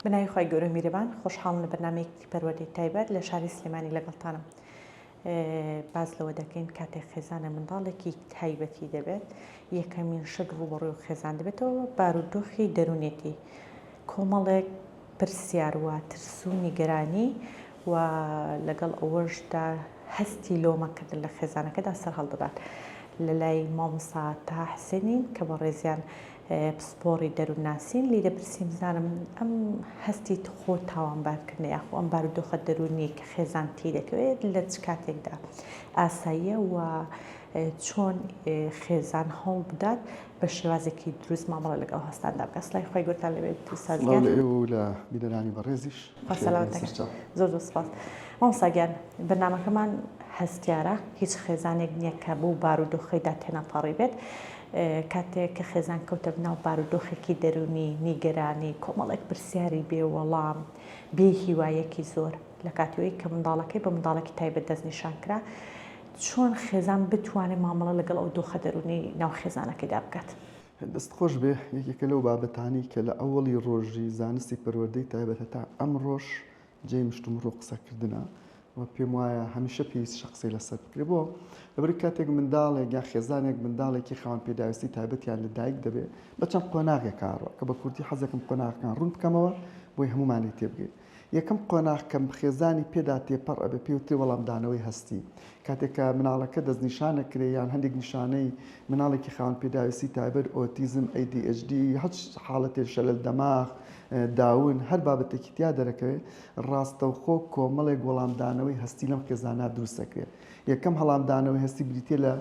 بنای خۆی گەورە میرەبان خۆشحاڵم لە بەرنامەیەکی پەروەردەی تایبەت لە شاری سلێمانی لەگەڵتانم. باز لەوە دەکەین کاتێک خێزانە منداڵێکی تایبەتی دەبێت یەکەمین شت ڕوبەڕووی خێزان دەبێتەوە بارودۆخی دەرونێتی کۆمەڵێک پرسیاروە ترس و نیگەرانی و لەگەڵ ئەوەشدا هەستی لۆمەکردن لە خێزانەکەدا سەر هەڵدەدات لە لای مامۆستا تا حسێنین کە بە ڕێزیان پسپۆڕی دەروونناسین لی دەپرسیم زانم ئەم هەستی خۆ تاوانبارکردنە یاخۆ ئەم بارودۆخە دەرونی کە خێزان تی دەکەوێت لە چ کاتێکدا ئاساییە و چۆن خێزان هەوڵ بدات بە شێوازێکی دروست مامەڵە لەگەڵ هەستاندا بکە. سڵای خۆی گورتان لەبێت سازگیان لە بیرەرانی بەڕێزیش زۆر سپاس. مامۆستاگیان بەرنامەکەمان هەستیارە هیچ خێزانێک نییە کە بۆ بارودۆخەیدا تێنەپەڕی بێت کاتێک کە خێزان کەوتە بناو بارودۆخێکی دەرونی نیگەرانی کۆمەڵێک پرسیاری بێوەڵام بێ هیوایەکی زۆر لە کاتیەوەی کە منداڵەکەی بە منداڵێکی تایبەت دەستنیشان کرا چۆن خێزان بتوانێت مامەڵە لەگەڵ ئەو دۆخە دەرونی ناو خێزانەکەیدا بکات. دەست خۆش بێ یەکێکە لەو بابەتانی کە لە ئەوڵی ڕۆژی زانستی پەروەردەی تایبەت تا ئەم ڕۆژ جێی مشتومڕۆ قسەکردنە و پێم وایە هەمیشە پێویست شخصی لەسەر بکرێت بۆ لەبەر کاتێک منداڵێک یا خێزانێک منداڵێکی خاوەن پێداویستی تایبەتیان لە دایک دەبێت بە چەند قۆناغێک کارڕە کە بە کوردی حەزەکەم قۆناغەکان ڕوون بکەمەوە بۆی هەمومانی تێبگەیت. یەکەم قۆناغ کەم خێزانی پێدا تێپەڕ ئەبێ پێوتری وەڵامدانەوەی هەستی کاتێککە مناڵەکە دەستنیشانە کرێ یان هەندێک نیشانەی مناڵێکی خاوەن پێداویستی تایبەت ئۆتیزم ADHD هەچ حاڵەتێک شەلل دەماغ داون هەر بابەتێکی تیا دەرەکەوێت ڕاستەوخۆ کۆمەڵێک وەڵامدانەوەی هەستی لەم خێزانە دروستەکرێت. یەکەم هەڵامدانەوەی هەستی بریتە لە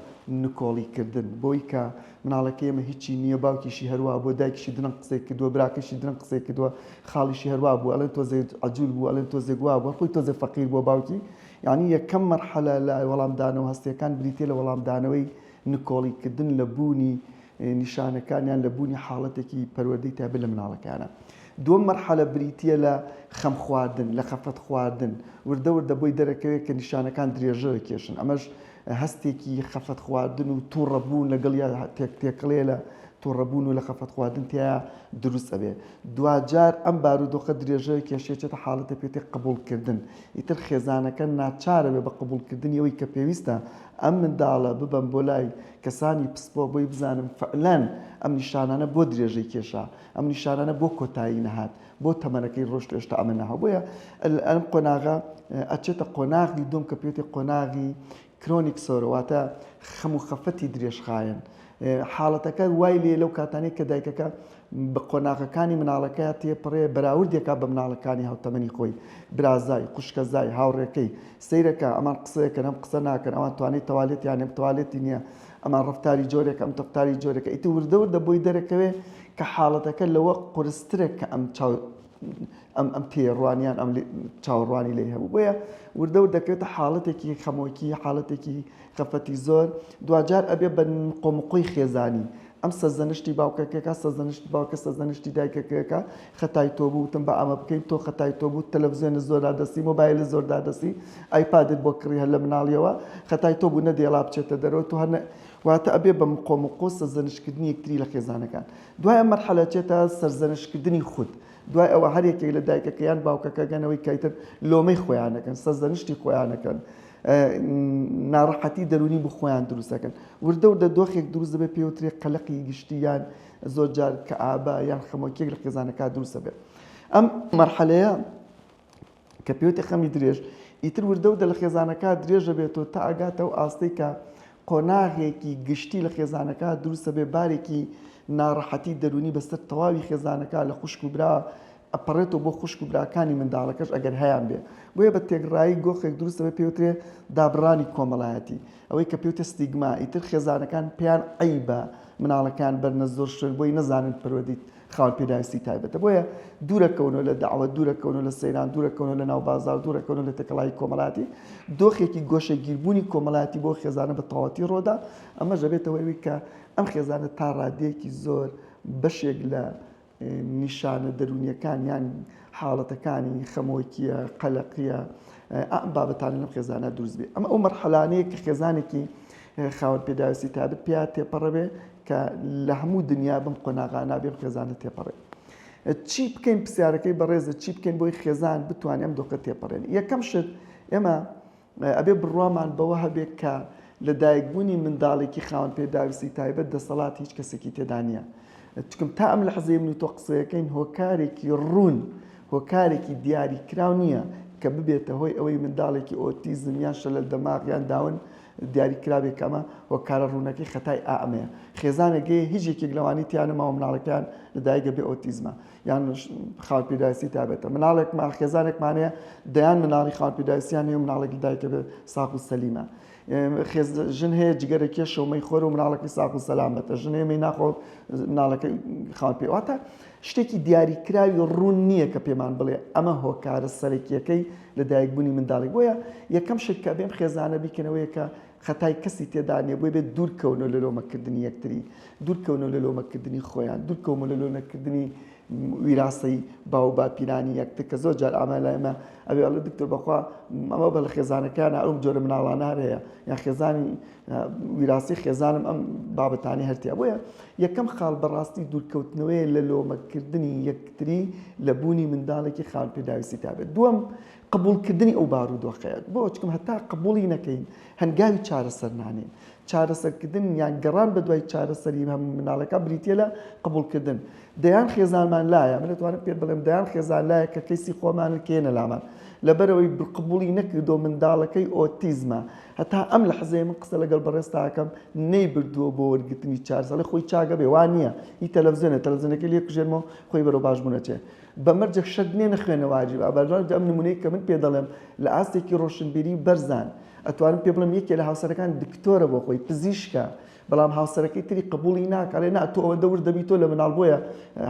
نکۆڵیکردن بۆی کە مناڵەکە ئێمە هیچی نییە باوکیشی هەروە بۆ دایکیشی درەنگ قسەی کردووە براکەشی درەنگ قسەی کردووە خاڵیشی هەروە بوو ئەڵێن تۆزێ عەجوول بوو ئەڵێن تۆزێ گوا بووە خۆی تۆزێ فەقیر بۆ باوکی یعنی یەکەم مەرحەلە لە وەڵامدانەوە هەستیەکان بریتە لە وەڵامدانەوەی نکۆڵیکردن لە بوونی نیشانەکانیان لە بوونی حاڵەتێکی پەروەردەی تایبەت لە مناڵەکانە. دووەم مەرحەلە بریتە لە خەم خواردن لە خەفەت خواردن وردە وردە بۆی دەرەکەوێت کە نیشانەکان درێژەوە کێشن ئەمەش هەستێکی خەفەت خواردن و تووڕەبوون لەگەڵ تێکڵێ لە تووڕەبوون و لە خەفەت خواردن تیا دروست ئەبێ. دوجار ئەم بارودۆخە درێژەوە کێشێتە حاڵەتە پێێتی قبولکردن ئیتر خێزانەکە ناچارە بێ بە قبولکردنی ئەوەی کە پێویستە ئەم منداڵە ببەم بۆ لای کەسانی پسپۆ بۆی بزانم فعلەن ئەم نیشانانە بۆ درێژەی کێشا ئەم نیشانانە بۆ کۆتایی نەهات بۆ تەمەنەکەی ڕۆژ هێشتا ئەمە نەها بۆیە ئەم قۆناغا ئەچێتە قۆناغی دوم کە پێێتی قۆناغی کرۆنیک سۆرەواتە خەم و خەفەتی درێژخایەن حاڵەتەکە وای لێ لەو کاتانەی کە دایکەکە بە قۆناغەکانی مناڵەکە تێپڕێ بەراوردێکا بە مناڵەکانی هاوتەمەنی خۆی برازای خوشکەزای هاوڕێکەی سیرەکە ئەمان قسەیەکەن ئەم قسە ناکەن ئەوان توانێت تەوالێت یانێ تەوالێتی نییە ئەمان ڕفتاری جۆرێک ئەم تەفتاری جۆرەکە ئیتی وردەوردە بۆی دەرەکەوێ کە حاڵەتەکە لەوە قورسترێک کە ئەم تێڕوانیان ئەم چاوەڕوانی لێ هەبوو بۆیە وردەور دەکرێتە حاڵەتێکی خەمۆکی حاڵەتێکی خەفەتی زۆر دوجار ئەبێ بە قۆمقۆی خێزانی ئەم سەرزەنشتی باوکەکەکە سەرزەنشتی باوکە سەرزەنشتی دایکەکەکە خەتای تۆ بوو وتم بە ئەمە بکەین تۆ خەتای تۆ بوو تەلەڤیزیۆنە زۆردا دەستی مۆبایل زۆردا دەستی ئایپادت بۆ کڕی هەر لە مناڵیەوە خەتای تۆ بوو نەدێڵا بچێتە دەرەوە تۆ هەر واتە ئەبێ بە قۆمقۆ سەرزەنشتکردنی یەکتری لە خێزانەکان. دوای ئەم مەرحەلە چێتە سەرزەنشتکردنی خود دوای ئەوە هەر یەکێک لە دایکەکەیان باوکەکە گەنەوەی کایتر لۆمەی خۆیانەکەن سەرزەنشتی خۆیانەکەن ناڕەحەتی دەرونی بۆ خۆیان دروستەکەن وردە وردە دۆخێک دروست دەبێت پێوترێ قەلەقی گشتی یان زۆر جار کە ئابا یان خەمۆکێک لە خێزانەکە دروستە بێت. ئەم مەرحەلەیە کە پێوتێ خەمی درێژ ئیتر وردە وردە لە خێزانەکە درێژە بێتەوە تا ئاگاتەوە ئاستەی کە قۆناغێکی گشتی لە خێزانەکە دروستە بێ بارێکی ناڕەحەتی دەرونی بەسەر تەواوی خێزانەکە لە خوشک و برا ئەپەڕێتەوە بۆ خوشک و براکانی منداڵەکەش ئەگەر هەیان بێ بۆیە بە تێگڕایی گۆخێک دروستە بێ پێوترێ دابڕانی کۆمەڵایەتی ئەوەی کە پێوتە ستیگما ئیتر خێزانەکان پێیان عەیبە مناڵەکان بەرنە زۆر شوێن بۆی نەزانن پەروەردەی خاوەن پێداویستی تایبەتە بۆیە دوورەکەونەوە لە داوە دوورەکەونەوە لە سەیران دوورەکەونەوە لە ناو بازار دوورەکەونەوە لە تەکەڵایی کۆمەڵاتی دۆخێکی گۆشەگیربوونی کۆمەڵاتی بۆ خێزانە بە تەواوەتی ڕۆدا ئەمەش دەبێتەوەی کە ئەم خێزانە تا ڕادەیەکی زۆر بەشێک لە نیشانە دەرونیەکان یان حاڵەتەکانی خەمۆکیە قەلەقیە ئەم بابەتانە لەم خێزانە دروست بێ ئەمە ئەو مەرحەلانەیە کە خێزانێکی خاوەن پێداویستی تایبەت پێیا تێپەڕە بێ کە لە هەموو دنیا بم قۆناغانە بێ خێزانە تێپەڕێ چی بکەین پرسیارەکەی بەڕێزە چی بکەین بۆی خێزان بتوانین ئەم دۆخە تێپەڕێن. یەکەم شت ئێمە ئەبێ بڕوامان بەوە هەبێت کە لە دایکبوونی منداڵێکی خاوەن پێداویستی تایبەت دەسەڵات هیچ کەسێکی تێدا نییە. چکم تا ئەم لە حەزەیە من و تۆ قسەیەکەین هۆکارێکی ڕوون هۆکارێکی دیاریکراو نییە کە ببێتە هۆی ئەوەی منداڵێکی ئۆتیزم یان شەلل دەماغ یان داون دیاریکراوێک ئەمە هۆکارە ڕوونەکەی خەتای ئامەیە. خێزانێکی هیچ یەکێک لەوانی تیانە ماوە مناڵەکەیان لەدایکە بێ ئۆتیزمە یان خاوەن پێداویستی تایبەتە. مناڵێکمان خێزانێکمانەیە دەیان مناڵی خاوەن پێداویستیان هەیە مناڵێک لەدایکە بێ ساق و سەلیمە. ژن هەیە جگەرەکێ شەومەی خۆر و مناڵەکەی ساق و سەلامەتە. ژن هەیەمەی ناخۆ مناڵەکەی خاوەن پێواتە شتێکی دیاریکراوی ڕوون نییە کە پێمان بڵێ ئەمە هۆکارە سەرەکیەکەی لە دایکبوونی منداڵی. بۆیە یەکەم شت کە بێم خێزانە بیکەنەوەیە کە خەتای کەسی تێدا نیە بۆی بێت دوورکەونەوە لە لۆمەکردنی یەکتری، دوورکەونەوە لە لۆمەکردنی خۆیان، دوورکەومە لە لۆمەکردنی ویراسی باو باپیرانی یەکتر کە زۆر جار ئامە لای ئێمە ئەبێ ئەڵێ دکتۆر بەخوا ئەمە بە لە خێزانەکان ئەوم جۆرە مناڵانە هەیە یان خێزانی ویراسی خێزانم ئەم بابەتانی هەرتیا. بۆیە یەکەم خاڵ بەڕاستی دوورکەوتنەوەی لە لۆمەکردنی یەکتری لە بوونی منداڵێکی خاوەن پێداویستی تایبەت. دووەم قبولکردنی ئەو بارودۆخەیە. بۆ چکم هەتا قبولی نەکەین هەنگاوی چارەسەر نانێن. چارەسەرکردن یان گەڕان بە دوای چارەسەری هەموو مناڵەکە بریتە لە قبولکردن. دەیان خێزانمان لایە من دەتوانم پێ بڵێم دەیان خێزان لایە کە کەسی خۆمان کێنە لامان لەبەرەوەی قبولی نەکردۆ منداڵەکەی ئۆتیزمە. هەتا ئەم لە حەزەیە من قسە لەگەڵ بەڕێستاکەم نەیبردووە بۆ وەرگرتنی چارەسەر خۆی چاگە بێ وان نییە هی تەلەڤیزیۆنەکەی لێ کوژێنمەوە خۆی بەرەو باش بوونەچێ بەمەرجە شەد نێ نەخوێنە واجب ئابەرژان ئەم نمونەی کە من پێ دەڵێم لە ئاستێکی ڕۆشنبیری بەرزان ئەتوانم پێ بڵم یەکێ لە هاوسەرەکان دکتۆرە بۆ خۆی پزیشکە بەڵام هاوسەرەکەی تری قبولی ناکڵێ نا تۆ ئەوە دەور دەبی تۆ لە مناڵ بۆیە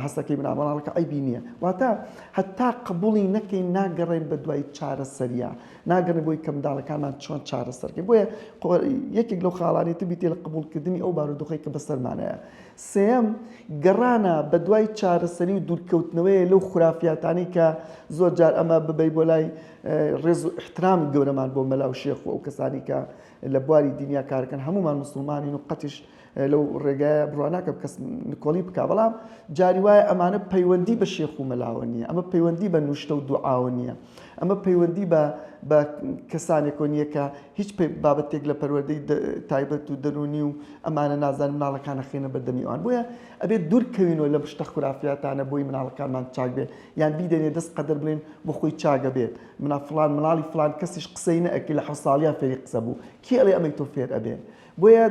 هەستەکەی مناڵەکە ئەیبی نییە. واتە هەتا قبولی نەکەین ناگەڕێن بە دوای چارەسەریە ناگەڕێن بۆی کە منداڵەکانمان چۆن چارەسەرکەین. بۆیە یەکێک لەو خاڵانێتی بیتێ لە قبولکردنی ئەو بارودۆخەی کە بەسەرمانەیە. سێەم گەڕانە بە دوای چارەسەری و دوورکەوتنەوەی لەو خورافیاتانی کە زۆر جار ئەمە ببەی بۆ لای ڕێز و احترامی گەورەمان بۆ مەلا و شێخ و ئەو کەسانی کە لە بواری دنیا کارەکەن هەمومان مسلمانین و قەتیش لەو ڕێگایە بڕواناکە کەس نکۆڵی بکە بەڵام جاری وایە ئەمانە پەیوەندی بە شێخ و مەلاوە نییە ئەمە پەیوەندی بە نوشتە و دوعاوە نییە ئەمە پەیوەندی بە کەسانێک نییە کە هیچ بابەتێک لە پەروەردەی تایبەت و دەرونی و ئەمانە نازان مناڵەکانە خێنە بەردەمی ئەوان. بۆیە ئەبێت دوورکەوینەوە لە شتە خورافیاتانە بۆی مناڵەکانمان چاک بێت یان بیدەنێ دەست قەدەر بڵێن بۆ خۆی چاگە بێت فلان مناڵی فلان کەسیش قسەی نەئەکەی لە 7 ساڵیان فێری قسە بوو کی ئەڵێ ئەمەی تۆ فێر ئەبێ. بۆیە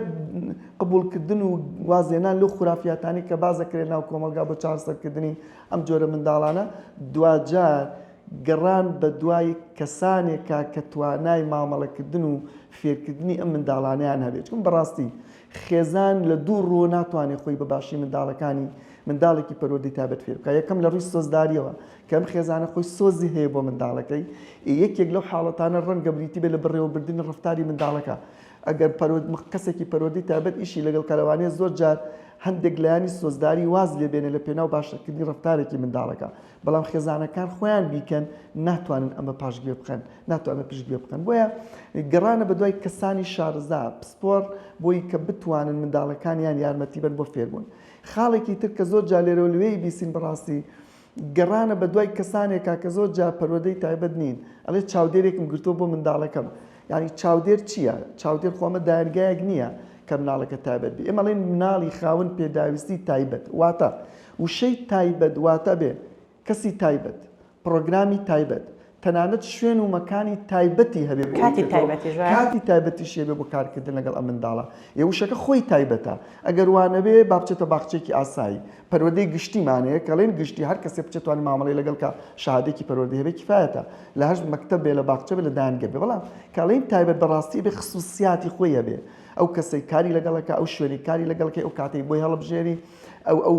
قبولکردن و وازێنان لەو خورافیاتانی کە بازەکرێت ناو کۆمەلگا بۆ چارەسەرکردنی ئەم جۆرە منداڵانە دوجار گەڕان بە دوای کەسانێکە کە توانای مامەڵەکردن و فێرکردنی ئەم منداڵانیان هەبێت. چون بەڕاستی خێزان لە دوو ڕۆ ناتوانێت خۆی بە باشی منداڵێکی پەروەردەی تایبەت فێر بکە. یەکەم لە ڕووی سۆزداریەوە کە ئەم خێزانە خۆی سۆزی هەیە بۆ منداڵەکەی یەکێک لەو حاڵەتانە ڕەنگە بریتی بێت لە بڕێوەبردنی ڕەفتاری منداڵەکە. ئەگەر کەسێکی پەروەردەی تایبەت ئیشی لەگەڵ کەلەوانەیە زۆر جار هەندێک لایانی سۆزداری واز لێ بێنێ لە پێناو باشەکردنی ڕەفتارێکی منداڵەکە بەڵام خێزانەکان خۆیان بیکەن ناتوانن ئەمە پاشگوێ بکەن ناتوانن پشتگوێ بکەن. بۆیە گەڕانە بە دوای کەسانی شارەزا پسپۆر بۆی کە بتوانن منداڵەکانیان یارمەتی بن بۆ فێربوون. خاڵێکی تر کە زۆر جار لێرە لەوەی بیسین بەڕاستی گەڕانە بە دوای کەسانێکە کە زۆر جار پەروەردەی تایبەت نین ئەڵێ چاودێرێکم گرتووە بۆ منداڵەکەم. یعنی چاودێر چییە؟ چاودێر خۆمە دایانگایەک نییە کە مناڵەکە تایبەت بێ. ئێمە ئەڵێن مناڵی خاوەن پێداویستی تایبەت واتە وشەی تایبەت واتە بێ کەسی تایبەت پرۆگرامی تایبەت تەنانەت شوێن و مەکانی تایبەتی هەبێ کاتی تایبەتیش هەبێ بۆ کارکردن لەگەڵ ئەم منداڵە. وشەکە خۆی تایبەتە ئەگەر وانەبێ با بچێتە باخچێکی ئاسایی پەروەردەی گشتیمانەیە کەڵێن گشتی هەر کەسێ بچێتوانێت مامەڵەی لەگەڵ کە شەهادێکی پەروەردەی هەبێ کفایەتە لە هەر مەکتەب بێ لە باخچە بێ لە دایانگە بێ بەڵام کەڵێن تایبەت بەڕاستی بێ خصوصیاتی خۆی هەبێ ئەو کەسەی کاری لەگەڵەکە ئەو شوێنی کاری لەگەڵکەی ئەو کاتەی بۆی هەڵبژێری ئەو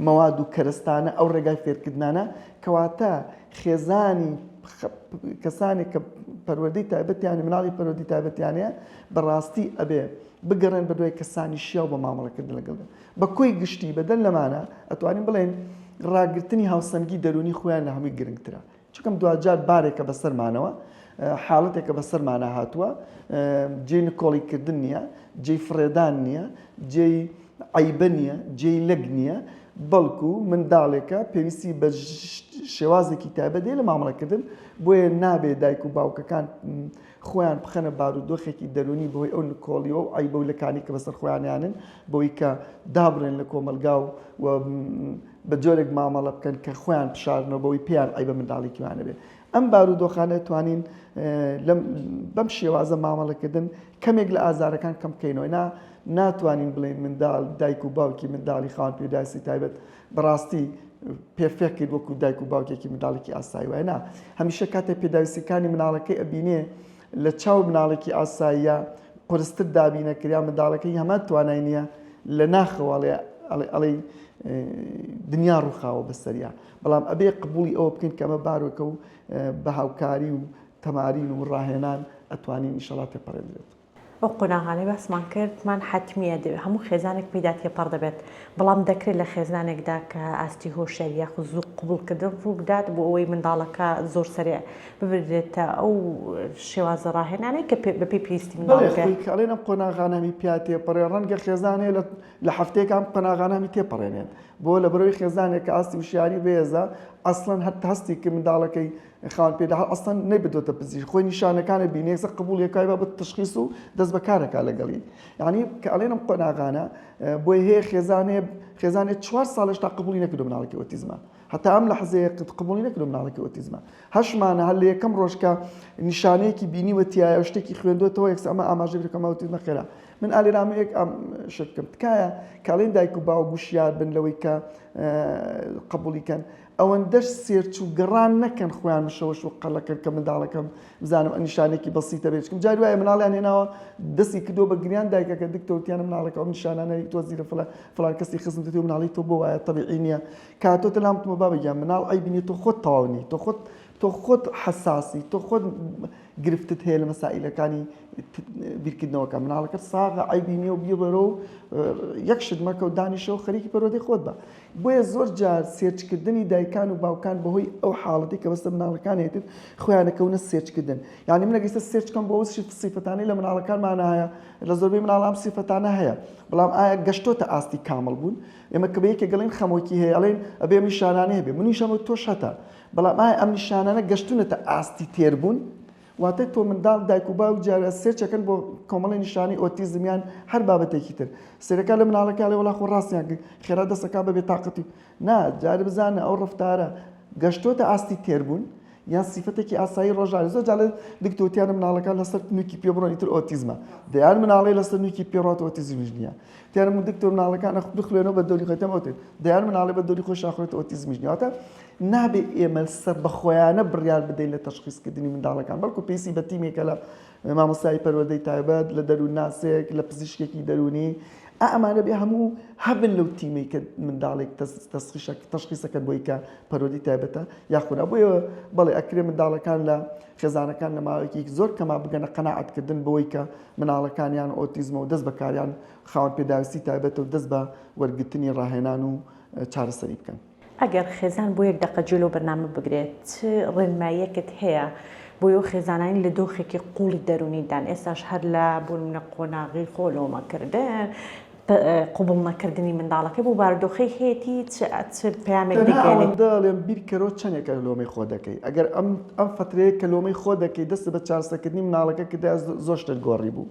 مەواد و کەرستانە ئەو ڕێگای فێرکردانە کەواتە خێزانی کەسانی کە پەروەردەی تایبەتیانە مناڵی پەروەردەی تایبەتیانەیە بەڕاستی ئەبێ بگەڕێن بە دوای کەسانی شیاو بە مامەڵەکردن لەگەڵ بە کۆی گشتی بەدەن لەمانە ئەتوانین بڵێن ڕاگررتنی هاوسەنگی دەرونی خۆیان لە هەمووی گرنگترە چونکەم دوجار بارێکە بەسەرمانەوە حاڵەتێکە بەسەرمانە هاتووە جێی نکۆڵیکردن نییە جێی فرێدان نییە جێی عیبە نییە جێی لەگ نییە بەڵکو منداڵێکە پێویستی بە شێوازێکی تایبەت لە مامەڵەکردن بۆیە نابێت دایک و باوکەکان خۆیان بخەنە بارودۆخێکی دەرونی بۆی ئەو نکۆڵیەوە و ئای بەولەکانی کە بەسەر خۆیانیانن بۆی کە دابڕێن لە کۆمەلگا و بە جۆرێک مامەڵە بکەن کە خۆیان پشارنەوە بەوەی پێیان ئای بە منداڵێکیوانە بێت. ئەم بارودۆخانە توانین بەم شێوازە مامەڵەکردن کەمێک لە ئازارەکان کەم بکەینەوە. ناتوانین بڵێن منداڵ دایک و باوکی منداڵی خاوەن پێداویستی تایبەت بەڕاستی پێفێک کرد وەکو دایک و باوکێکی منداڵێکی ئاسایی وایە نا. هەمیشە کاتێک پێداویستیەکانی مناڵەکەی ئەبینێ لە چاو مناڵێکی ئاساییە قورستر دابینەکریا منداڵەکەی هەمان توانای نییە لە ناخەواڵێ ئەڵێ دنیا ڕووخاوە بەسەریا، بەڵام ئەبێ قبولی ئەوە بکەین کە ئەمە بارۆکە و بە هاوکاری و تەمارین و ڕاهێنان ئەتوانین ئینشەڵا تێپەڕێنرێت. ئەو قۆناغانەی باسمان کردمان حتمیە هەموو خێزانێک پێدا تێپەڕ دەبێت، بەڵام دەکرێت لە خێزانێکدا کە ئاستی هۆشیاری یاخود زوو قبولکردن ڕوو بدات بۆ ئەوەی منداڵەکە زۆر سەرێ ببرێتە ئەو شێوازە ڕاهێنانەی کە بەپێی پێویستی منداڵەکەڵێن ئەم قۆناغانەمی پیا تێپەڕێ ڕەنگە خێزانێ لە هەفتەیەکان قۆناغانەمی تێپەڕێنێت بۆ لە بەرەوەی خێزانێک کە ئاستی وشیاری بێزە ئەسڵەن هەستی کە منداڵەکەی خاوەن پێدا ئەسڵەن نەبێتۆتە پزیشک خۆی نیشانەکانە بینێسە قبوڵیەکای بە تشخیص و دەست بەکارەکە لەگەڵی. یعنی کە ئەڵێنم قۆناغانە بۆی هەیە خێزانێ 4 ساڵش تا قبولی نەکردو مناڵێکی ئۆتیزمە، هەتا ئەم لە حەزەیە قبولی نەکردو مناڵێکی ئۆتیزمە. هەشمانە هەر لە یەکەم ڕۆژکە نیشانەیەکی بینیوە تایە شتێکی خوێندوێتەوە یەکسە ئەمە ئاماژە بکەمە ئۆتیزمە خێرا. من ئالێرامەیەک ئەم شتکەم تکایە کاڵێن دایک و باو گوشیار بن لەوەی کە قبولیکەن ئەوەندەش سێرچ و گەڕان نەکەن خۆیان مشەوەش و قەڵەکەن کە منداڵەکەم بزانم نیشانێکی بەسیتە بێچکم جاری وایە مناڵیان هێناوە دەستی کردو بە گریان دایکەکە دکتۆرتیانە مناڵەکە ئەو نیشانانەی تۆ زیرە فلان کەسی خزم دەێت و مناڵی تۆ بۆ وایە تەبیعی نییە کاتۆتە لامتمە بابەگیان مناڵ ئەی بینی تۆ خۆت تەواونی تۆ خۆت حساسی تۆ خۆت گرفتت هەیە لە مەسائلەکانی بیرکردنەوەکە مناڵەکە ساغە ئایبینێ و بیڕێرە و یەک شت مەکە و دانیشەوە خەریکی پەرۆدەی خۆت بە. بۆیە زۆر جار سێرچکردنی دایکان و باوکان بەهۆی ئەو حاڵەتی کە بەستە مناڵەکانێتت خۆیانەکەونە سێرچکردن. یعنی من ئەگەیستە سێرچکەم بۆ سیفەتانەی لە مناڵەکانمانە هەیە لە زۆربەی مناڵ ئەم سیفەتانە هەیە، بەڵام ئایا گەشتۆتە ئاستی کامل بوون؟ ئێمە کە بەیەکێ گەڵێن خەمۆکی هەیە ئەڵێن ئەبێ نیشانانە هەبێ منیشەمە تۆش هەتە، بەڵام ئایا ئەم نیشانانە گەشتونەتە ئاستی تێربوون؟ واتە تۆ منداڵ دایک و باوک جارە سێرچەکەن بۆ کۆمەڵی نیشانی ئۆتیزمیان هەر بابەتێکی تر سێرەکە لە مناڵەکە لێ وڵا خۆ ڕاستیان خێرا دەستەکە بەبێ تااقەتی نا جارە بزانە ئەو ڕفتارە گەشتۆتە ئاستی تێربوون یان سیفەتێکی ئاسایی ڕۆژانە زۆر جارە دکتۆرتیانە مناڵەکان لەسەر نوکی پێبڕۆنی تر ئۆتیزمە دەیان مناڵی لەسەر نوکی پێڕات ئۆتیزمیش نییە تیانە دکتۆر مناڵەکان بخوێنەوە بە دەوری خۆتەم ئۆتیز دەیان مناڵی بە دەوری خۆش ئاخۆێت ئۆتیزمیش نیە واتە نابێ ئێمە سەر بەخۆیانە بڕیار بدەین لە تەشخیصکردنی منداڵەکان بەڵکو پێویستی بە تیمێکە لە مامۆستای پەروەردەی تایبەت لە دەروون ناسێک لە پزیشکێکی دەرونی ئەمانە بێ هەموو هەبن لەو تیمەی کە منداڵێک تەشخیصەکەن بۆی کە پەروەردی تایبەتە یاخونا بۆیە بەڵێ ئەکرێ منداڵەکان لە خێزانەکان لە ماوەیەکی زۆر کەما بگەنە قەناعەتکردن بەوەی کە مناڵەکانیان ئۆتیزمە و دەست بەکاریان خاوەن پێداویستی تایبەتە و دەست بە وەرگرتنی ڕاهێنان و چارەسەری بکەن. ئەگەر خێزان بۆ یەک دقە جلو بەرنامە بگرێت ڕێنماییەکت هەیە بۆ ئەو خێزانانی لە دۆخێکی قوڵی دەرونیدان ئێستاش هەر لە بوونە قۆناغی خۆلۆمەکردن قوبڵ نەکردنی منداڵەکەی بۆ بارودۆخەی هەیەی پامێک دەگەێنێت بیرکەرۆ چەندێکە لۆمەی خۆ دەکەی ئەگەر ئەم فترەیە کە لۆمەی خۆ دەکەی دەست بە چارەسەکردنی مناڵەکە کە زۆشتر گۆڕی بوو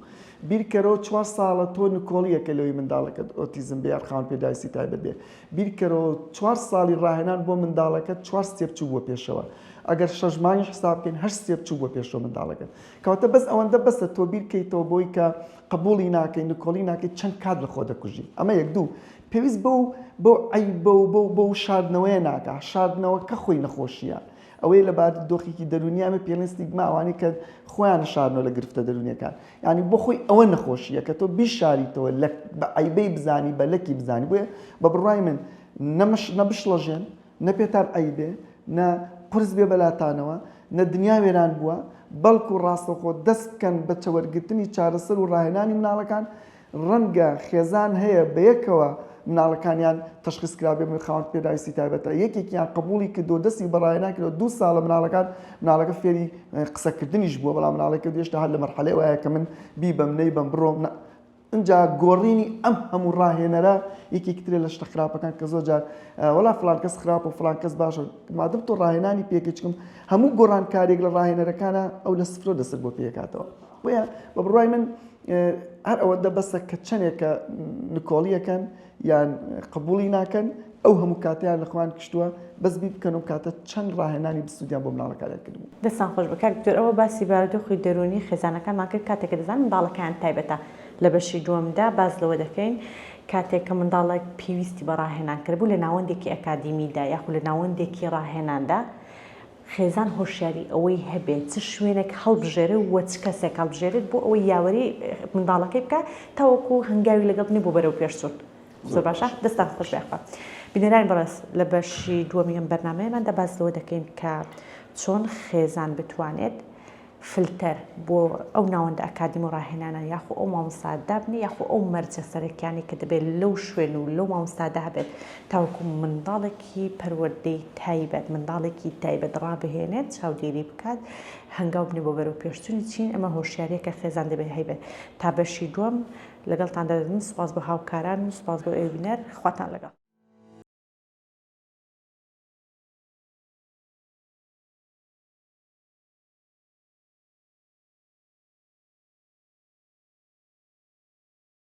بیرکەرەوە 4 ساڵە تۆ نکۆڵیەکە لەوەی منداڵەکەت ئۆتیزم بێ خاوەن پێداویستی تایبەت بێ بیرکەرەوە 4 ساڵی ڕاهێنان بۆ منداڵەکەت 4 سێپ چوو بۆ پێشەوە ئەگەر 6 مانگی حساب بکەین 8 سێپ چوو بۆ پێشەوە منداڵەکەت کەواتە بەس ئەوەندە بەسە تۆ بیرکەیتەوە بۆی کە قبولی ناکەی نکۆڵی ناکەی چەند کات لە خۆ دەکوژی ئەمە یەک دوو پێویست بەو عیب بەو شاردنەوەیە ناکە شاردنەوە کە خۆی نەخۆشیە ئەوەی لە بارودۆخێکی دەرونی ئەمە پێڵێستیگما ئەوانەی کە خۆیان شاردنەوە لە گرفتە دەرونیەکان یعنی بۆ خۆی ئەوە نەخۆشیە کە تۆ بیشاریتەوە بە عیبەی بزانی بە لەکی بزانی بۆیە بە بڕای من نەبشڵەژێن نەپێتان عیبێ نە قرس بێ بەلاتانەوە نە دنیا وێران بووە بەڵکو ڕاستەخۆ دەست بکەن بە چەوەرگرتنی چارەسەر و ڕاهێنانی مناڵەکان ڕەنگە خێزان هەیە بەیەکەوە مناڵەکانیان تەشخیص کرابێ من خاوەن پێداویستی تایبەتە یەکێکیان قبولی کردو دەستی بەڕاهێنان کردو 2 ساڵە مناڵەکە فێری قسەکردنیش بووە بەڵام مناڵەکە هێشتا هەر لە مەرحەلەی وایە کە من بی بەم نەی بەم بڕۆم اینجا گۆڕینی ئەم هەموو ڕاهێنەرە یەکێکترێ لە شتە خراپەکان کە زۆر جار وەڵا فلان کەس خراپ و فلان کەس باشە مادەم تۆ ڕاهێنانی پێکەچکم هەموو گۆڕانکارێک لە ڕاهێنەرەکانە ئەو لە سفرۆ دەسەر بۆ پێکاتەوە بۆیە بە بڕای من هەر ئەوەندە بەسە کە چەندێکە نکۆڵیەکەن یان قبولی ناکەن ئەو هەموو کاتیان لە خوان کشتووە بەس بی بکەن و کاتە چەند ڕاهێنانی بسوودیان بۆ مناڵەکانیان کردبوو. دەستان خۆش بکات دکتۆر ئەوە باسی بارودۆخی دەرونی خێزانەکانمان کرد کاتێک دەزان منداڵەکان تایبەتە لە بەشی دووەمدا باز لەوە دەکەین کاتێک کە منداڵێک پێویستی بە ڕاهێنان کردبوو لە ناوەندێکی ئەکادیمیدا یاخود لە ناوەندێکی ڕاهێناندا خێزان هۆشیاری ئەوەی هەبێت چ شوێنێک هەڵبژێرە و چ کەسێک هەڵبژێرێت بۆ ئەوەی یاوەری منداڵەکەی بکە تاوەکو هەنگاوی لەگەڵ نیە بۆ بەرەو پێشچوون زۆر باشە دەستان خۆش بێخوا بینەرانی بەڕێز لە بەشی دووەمی ئەم بەرنامەیەماندا باز لەوە دەکەین کە چۆن خێزان بتوانێت فلتەر بۆ ئەو ناوەندە ئەکادیم و ڕاهێنانە یاخۆ ئەو مامۆستادا بنێ یاخۆ ئەو مەرجە سەرەکیانی کە دەبێت لەو شوێن و لەو مامۆستادا هەبێت تاوەکو منداڵێکی پەروەردەی تایبەت منداڵێکی تایبەت ڕابهێنێت چاودێری بکات هەنگاو بنێ بۆ بەرەو پێشچوونی چین ئەمە هۆشیاریەکە خێزان دەبێت هەیبێت تا بەشی دووەم لەگەڵتان دەدەن سوپاس بۆ هاوکاران و سوپاس بۆ ئێوینەر خواتان لەگەڵ